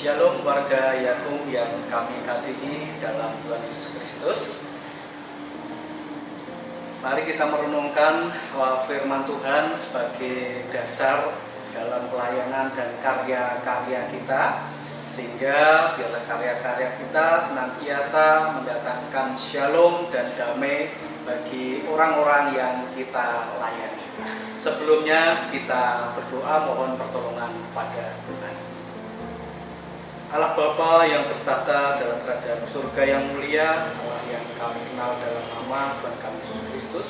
Shalom warga Yakum yang kami kasihi dalam Tuhan Yesus Kristus. Mari kita merenungkan firman Tuhan sebagai dasar dalam pelayanan dan karya-karya kita, sehingga biarlah karya-karya kita senantiasa mendatangkan shalom dan damai bagi orang-orang yang kita layani. Sebelumnya kita berdoa mohon pertolongan kepada Tuhan. Allah Bapa yang bertata dalam kerajaan surga yang mulia, Allah yang kami kenal dalam nama Tuhan kami Yesus Kristus,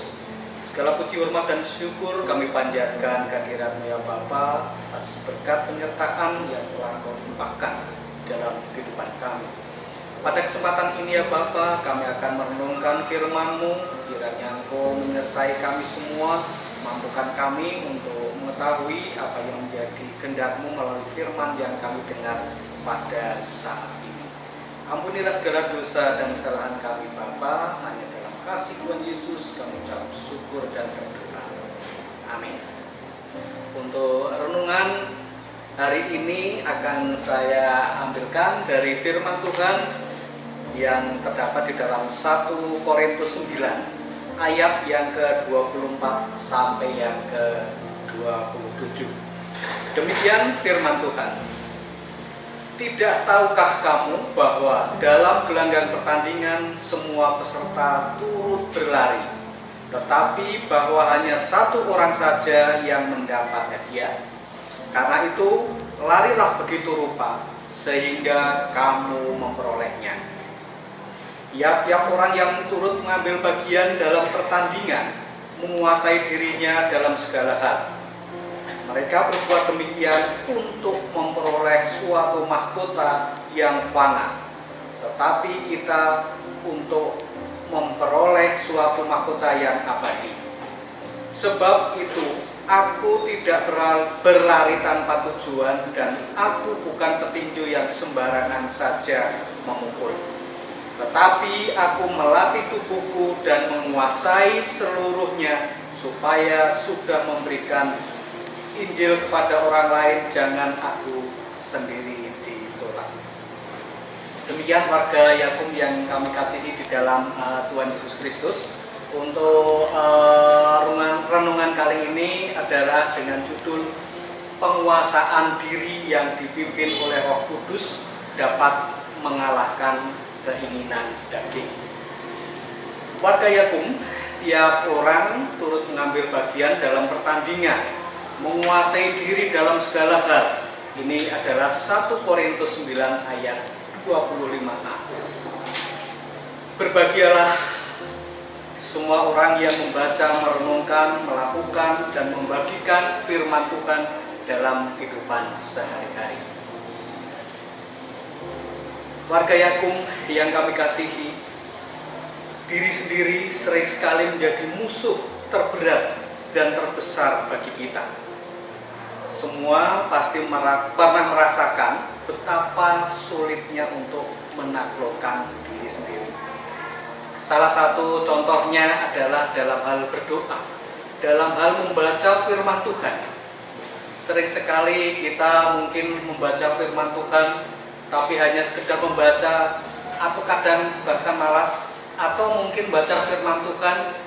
segala puji hormat dan syukur kami panjatkan kehadirat-Mu ya Bapa atas berkat penyertaan yang telah Kau limpahkan dalam kehidupan kami. Pada kesempatan ini ya Bapa, kami akan merenungkan firman-Mu, kiranya Engkau menyertai kami semua, mampukan kami untuk mengetahui apa yang menjadi kehendak-Mu melalui firman yang kami dengar pada saat ini. Ampunilah segala dosa dan kesalahan kami Bapa, hanya dalam kasih Tuhan Yesus kami ucap syukur dan berdoa. Amin. Untuk renungan hari ini akan saya ambilkan dari firman Tuhan yang terdapat di dalam 1 Korintus 9 ayat yang ke-24 sampai yang ke-27. Demikian firman Tuhan. Tidak tahukah kamu bahwa dalam gelanggang pertandingan semua peserta turut berlari, tetapi bahwa hanya satu orang saja yang mendapat hadiah? Karena itu, larilah begitu rupa sehingga kamu memperolehnya. Tiap-tiap orang yang turut mengambil bagian dalam pertandingan menguasai dirinya dalam segala hal. Mereka berbuat demikian untuk memperoleh suatu mahkota yang fana, tetapi kita untuk memperoleh suatu mahkota yang abadi. Sebab itu, aku tidak berlari tanpa tujuan dan aku bukan petinju yang sembarangan saja memukul. Tetapi aku melatih tubuhku dan menguasai seluruhnya supaya sudah memberikan Injil kepada orang lain, jangan aku sendiri ditolak. Demikian warga Yakum yang kami kasihi di dalam Tuhan Yesus Kristus. Untuk renungan kali ini adalah dengan judul penguasaan diri yang dipimpin oleh Roh Kudus dapat mengalahkan keinginan daging. Warga Yakum, tiap orang turut mengambil bagian dalam pertandingan, menguasai diri dalam segala hal. Ini adalah 1 Korintus 9 ayat 25a. Berbahagialah semua orang yang membaca, merenungkan, melakukan, dan membagikan firman Tuhan dalam kehidupan sehari-hari. Warga Yakum yang kami kasihi, diri sendiri sering sekali menjadi musuh terberat dan terbesar bagi kita. Semua pasti pernah merasakan betapa sulitnya untuk menaklukkan diri sendiri. Salah satu contohnya adalah dalam hal berdoa, dalam hal membaca firman Tuhan. Sering sekali kita mungkin membaca firman Tuhan, tapi hanya sekedar membaca, atau kadang bahkan malas, atau mungkin baca firman Tuhan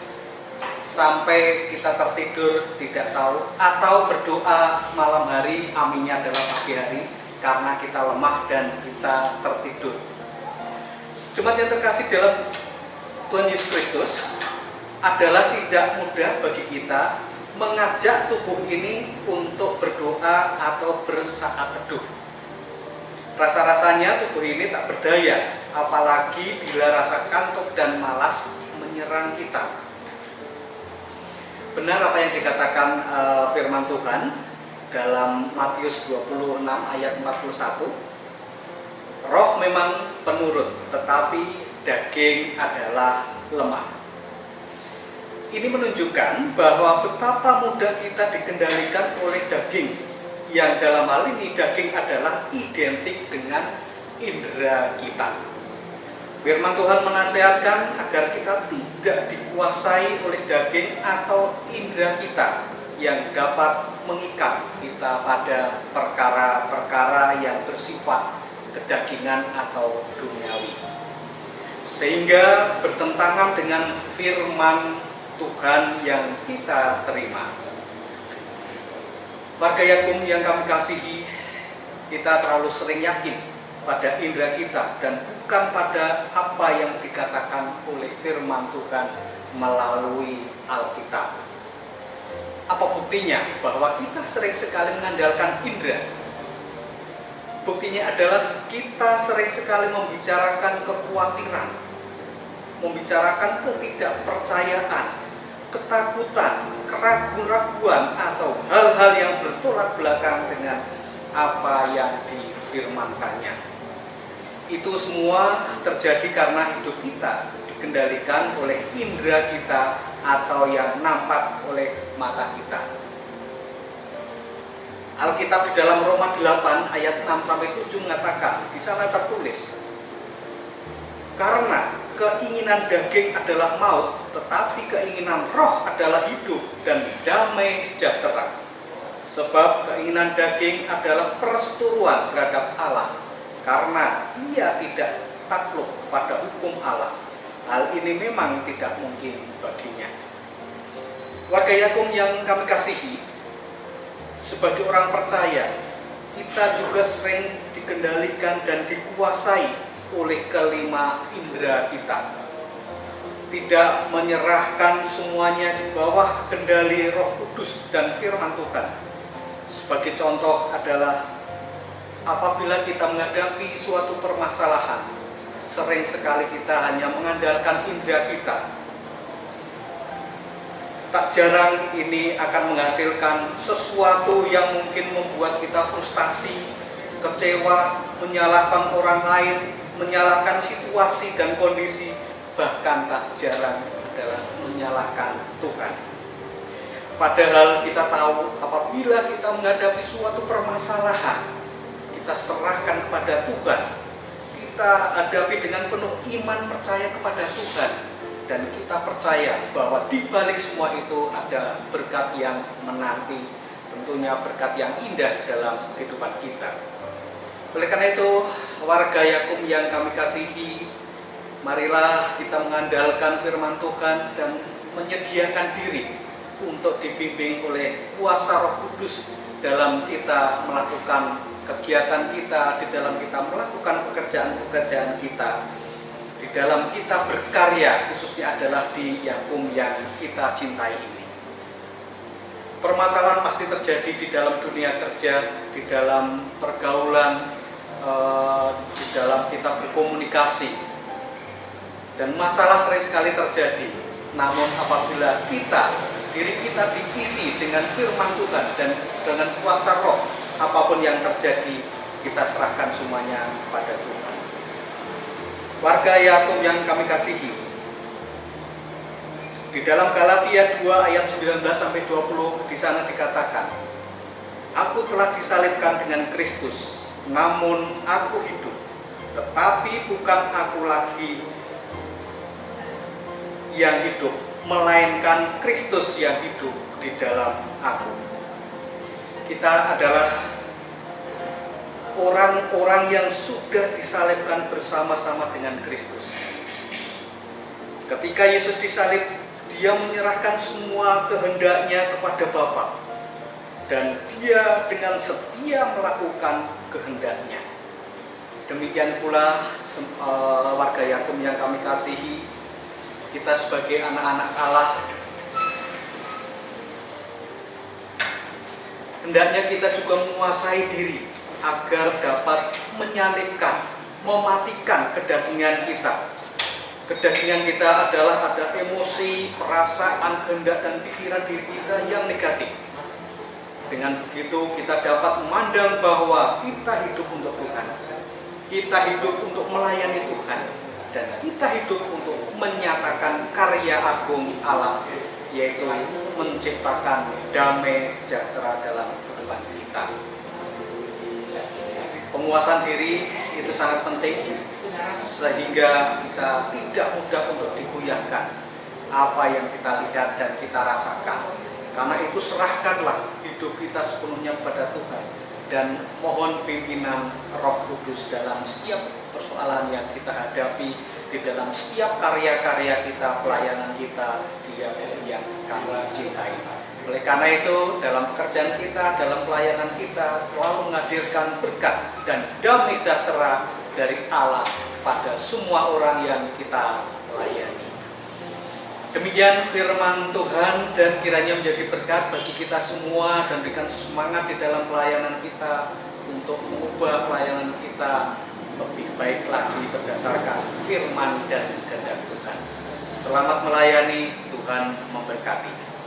sampai kita tertidur tidak tahu, atau berdoa malam hari, aminnya adalah pagi hari, karena kita lemah dan kita tertidur. Jemaat yang terkasih dalam Tuhan Yesus Kristus, adalah tidak mudah bagi kita mengajak tubuh ini untuk berdoa atau bersaat teduh. Rasa-rasanya tubuh ini tak berdaya, apalagi bila rasa kantuk dan malas menyerang kita. Benar apa yang dikatakan firman Tuhan dalam Matius 26 ayat 41. Roh memang penurut, tetapi daging adalah lemah. Ini menunjukkan bahwa betapa mudah kita dikendalikan oleh daging, yang dalam hal ini daging adalah identik dengan indera kita. Firman Tuhan menasihatkan agar kita tidak dikuasai oleh daging atau indera kita yang dapat mengikat kita pada perkara-perkara yang bersifat kedagingan atau duniawi, sehingga bertentangan dengan firman Tuhan yang kita terima. Warga Yakum yang kami kasihi, kita terlalu sering yakin pada indera kita dan bukan pada apa yang dikatakan oleh firman Tuhan melalui Alkitab. Apa buktinya bahwa kita sering sekali mengandalkan indera? Buktinya adalah kita sering sekali membicarakan kekhawatiran, membicarakan ketidakpercayaan, ketakutan, keraguan-raguan, atau hal-hal yang bertolak belakang dengan apa yang difirmankannya. Itu semua terjadi karena hidup kita dikendalikan oleh indera kita atau yang nampak oleh mata kita. Alkitab di dalam Roma 8 ayat 6-7 mengatakan, di sana tertulis, karena keinginan daging adalah maut, tetapi keinginan roh adalah hidup dan damai sejahtera. Sebab keinginan daging adalah perseteruan terhadap Allah, karena ia tidak takluk pada hukum Allah. Hal ini memang tidak mungkin baginya. Warga Yakum yang kami kasihi, sebagai orang percaya, kita juga sering dikendalikan dan dikuasai oleh kelima indera kita. Tidak menyerahkan semuanya di bawah kendali Roh Kudus dan firman Tuhan. Sebagai contoh adalah apabila kita menghadapi suatu permasalahan, sering sekali kita hanya mengandalkan indera kita. Tak jarang ini akan menghasilkan sesuatu yang mungkin membuat kita frustasi, kecewa, menyalahkan orang lain, menyalahkan situasi dan kondisi, bahkan tak jarang adalah menyalahkan Tuhan. Padahal kita tahu apabila kita menghadapi suatu permasalahan, kita serahkan kepada Tuhan, kita hadapi dengan penuh iman percaya kepada Tuhan, dan kita percaya bahwa di balik semua itu ada berkat yang menanti, tentunya berkat yang indah dalam kehidupan kita. Oleh karena itu, warga Yakum yang kami kasihi, marilah kita mengandalkan firman Tuhan dan menyediakan diri untuk dibimbing oleh kuasa Roh Kudus dalam kita melakukan kegiatan kita, di dalam kita melakukan pekerjaan-pekerjaan kita, di dalam kita berkarya, khususnya adalah di Yakum yang kita cintai ini. Permasalahan pasti terjadi di dalam dunia kerja, di dalam pergaulan, di dalam kita berkomunikasi, dan masalah sering sekali terjadi. Namun apabila diri kita diisi dengan firman Tuhan dan dengan kuasa Roh, apapun yang terjadi, kita serahkan semuanya kepada Tuhan. Warga Yakum yang kami kasihi, di dalam Galatia 2 ayat 19-20 di sana dikatakan, aku telah disalibkan dengan Kristus, namun aku hidup, tetapi bukan aku lagi yang hidup, melainkan Kristus yang hidup di dalam aku. Kita adalah orang-orang yang sudah disalibkan bersama-sama dengan Kristus. Ketika Yesus disalib, dia menyerahkan semua kehendaknya kepada Bapa, dan dia dengan setia melakukan kehendaknya. Demikian pula warga Yakum yang kami kasihi, kita sebagai anak-anak Allah, hendaknya kita juga menguasai diri agar dapat menyalibkan, mematikan kedagingan kita. Kedagingan kita adalah ada emosi, perasaan, kehendak, dan pikiran diri kita yang negatif. Dengan begitu kita dapat memandang bahwa kita hidup untuk Tuhan, kita hidup untuk melayani Tuhan, dan kita hidup untuk menyatakan karya agung Allah, yaitu menciptakan damai sejahtera dalam kehidupan kita. Penguasaan diri itu sangat penting, sehingga kita tidak mudah untuk digoyahkan apa yang kita lihat dan kita rasakan. Karena itu serahkanlah hidup kita sepenuhnya kepada Tuhan, dan mohon pimpinan Roh Kudus dalam setiap persoalan yang kita hadapi, di dalam setiap karya-karya kita, pelayanan kita, Dia yang kami cintai. Oleh karena itu, dalam pekerjaan kita, dalam pelayanan kita, selalu menghadirkan berkat dan damai sejahtera dari Allah pada semua orang yang kita layani. Demikian firman Tuhan, dan kiranya menjadi berkat bagi kita semua dan berikan semangat di dalam pelayanan kita untuk mengubah pelayanan kita lebih baik lagi berdasarkan firman dan kehendak Tuhan. Selamat melayani, Tuhan memberkati.